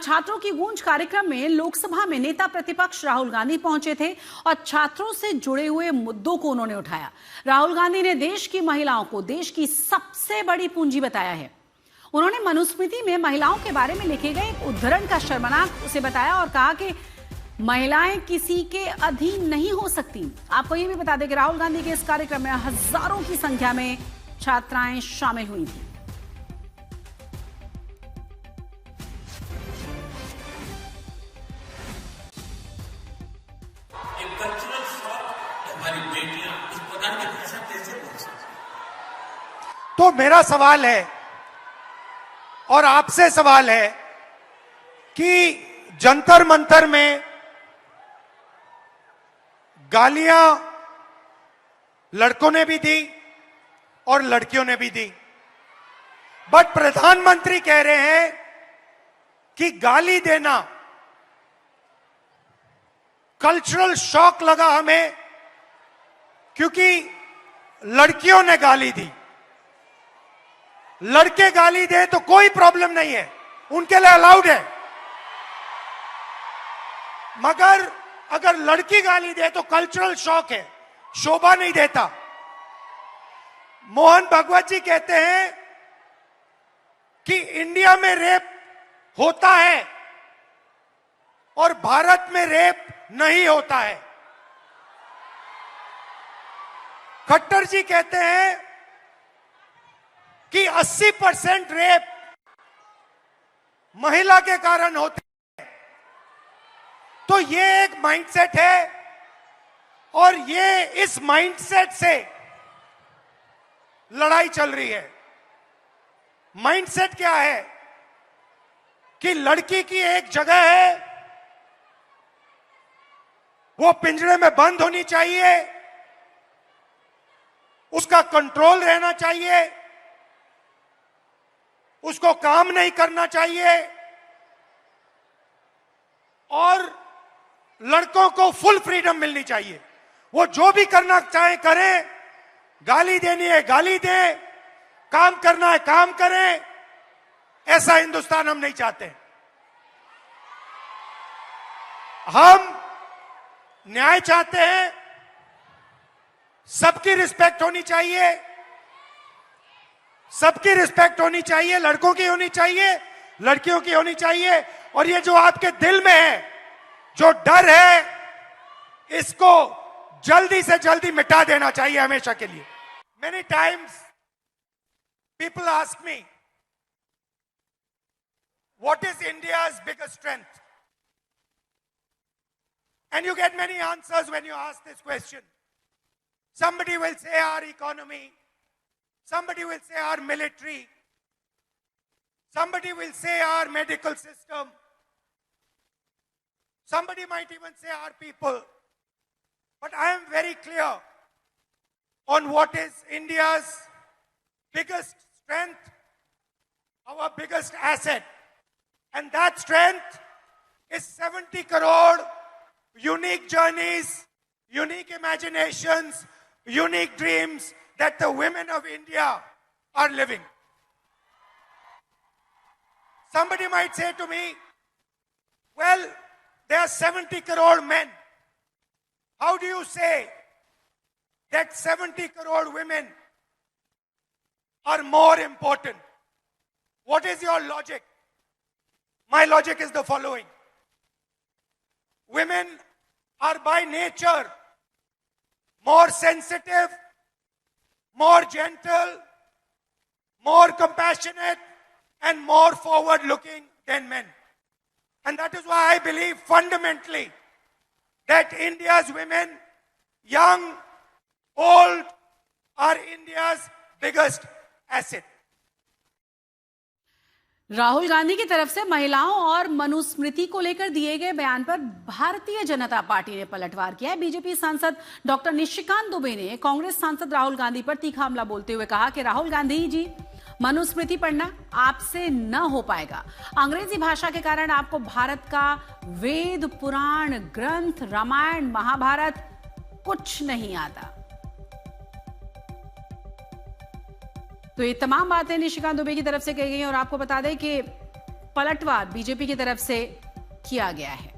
छात्रों की गूंज कार्यक्रम में लोकसभा में नेता प्रतिपक्ष राहुल गांधी पहुंचे थे और छात्रों से जुड़े हुए मुद्दों को उन्होंने उठाया। राहुल गांधी ने देश की महिलाओं को देश की सबसे बड़ी पूंजी बताया है। उन्होंने मनुस्मृति में महिलाओं के बारे में लिखे गए एक उद्धरण का शर्मनाक उसे बताया और कहा कि महिलाएं किसी के अधीन नहीं हो सकती। आपको यह भी बता दें कि राहुल गांधी के इस कार्यक्रम में हजारों की संख्या में छात्राएं शामिल हुई थी। तो मेरा सवाल है और आपसे सवाल है कि जंतर मंतर में गालियां लड़कों ने भी दी और लड़कियों ने भी दी, बट प्रधानमंत्री कह रहे हैं कि गाली देना कल्चरल शॉक लगा हमें क्योंकि लड़कियों ने गाली दी। लड़के गाली दे तो कोई प्रॉब्लम नहीं है, उनके लिए अलाउड है, मगर अगर लड़की गाली दे तो कल्चरल शॉक है, शोभा नहीं देता। मोहन भागवत जी कहते हैं कि इंडिया में रेप होता है और भारत में रेप नहीं होता है। खट्टर जी कहते हैं कि 80% रेप महिला के कारण होते हैं। तो ये एक माइंडसेट है और ये इस माइंडसेट से लड़ाई चल रही है। माइंडसेट क्या है कि लड़की की एक जगह है, वो पिंजरे में बंद होनी चाहिए, उसका कंट्रोल रहना चाहिए, उसको काम नहीं करना चाहिए और लड़कों को फुल फ्रीडम मिलनी चाहिए। वो जो भी करना चाहे करें, गाली देनी है गाली दे, काम करना है काम करें। ऐसा हिंदुस्तान हम नहीं चाहते। हम न्याय चाहते हैं, सबकी रिस्पेक्ट होनी चाहिए, सबकी रिस्पेक्ट होनी चाहिए, लड़कों की होनी चाहिए, लड़कियों की होनी चाहिए। और ये जो आपके दिल में है, जो डर है, इसको जल्दी से जल्दी मिटा देना चाहिए हमेशा के लिए। Many times people ask me, what is India's biggest strength? And you get many answers when you ask this question. Somebody will say our economy, somebody will say our military, somebody will say our medical system, somebody might even say our people. But I am very clear on what is India's biggest strength, our biggest asset. And that strength is 70 crore unique journeys, unique imaginations, unique dreams that the women of India are living. Somebody might say to me, well, there are 70 crore men. How do you say that 70 crore women are more important? What is your logic? My logic is the following. Women are by nature more sensitive, more gentle, more compassionate, and more forward-looking than men. And that is why I believe fundamentally that India's women, young, old, are India's biggest asset. Rahul Gandhi की तरफ से महिलाओं और मनुस्मृति को लेकर दिए गए बयान पर भारतीय जनता पार्टी ने पलटवार किया है। बीजेपी सांसद डॉक्टर निशिकांत दुबे ने कांग्रेस सांसद राहुल गांधी पर तीखा हमला बोलते हुए कहा कि राहुल गांधी जी, मनुस्मृति पढ़ना आपसे न हो पाएगा। अंग्रेजी भाषा के कारण आपको भारत का वेद, पुराण, ग्रंथ, रामायण, महाभारत कुछ नहीं आता। तो ये तमाम बातें निशिकांत दुबे की तरफ से कही गई और आपको बता दें कि पलटवार बीजेपी की तरफ से किया गया है।